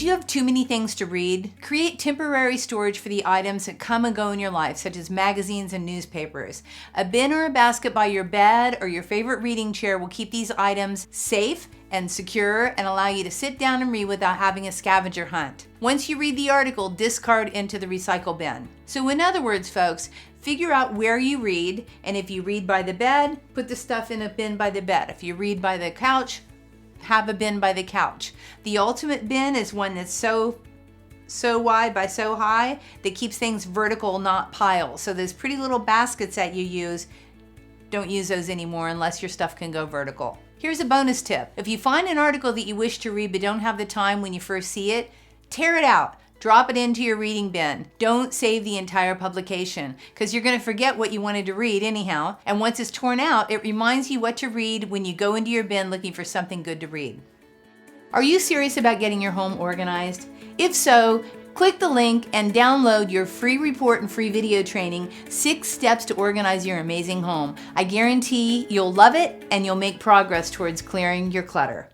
Do you have too many things to read? Create temporary storage for the items that come and go in your life, such as magazines and newspapers. A bin or a basket by your bed or your favorite reading chair will keep these items safe and secure and allow you to sit down and read without having a scavenger hunt. Once you read the article, discard into the recycle bin. So in other words, folks, figure out where you read, and if you read by the bed, put the stuff in a bin by the bed. If you read by the couch, have a bin by the couch. The ultimate bin is one that's so wide by so high that keeps things vertical, not piles. So those pretty little baskets that you use, don't use those anymore unless your stuff can go vertical. Here's a bonus tip. If you find an article that you wish to read but don't have the time when you first see it, tear it out. Drop it into your reading bin. Don't save the entire publication because you're going to forget what you wanted to read anyhow. And once it's torn out, it reminds you what to read when you go into your bin looking for something good to read. Are you serious about getting your home organized? If so, click the link and download your free report and free video training, 6 Steps to Organize Your Amazing Home. I guarantee you'll love it and you'll make progress towards clearing your clutter.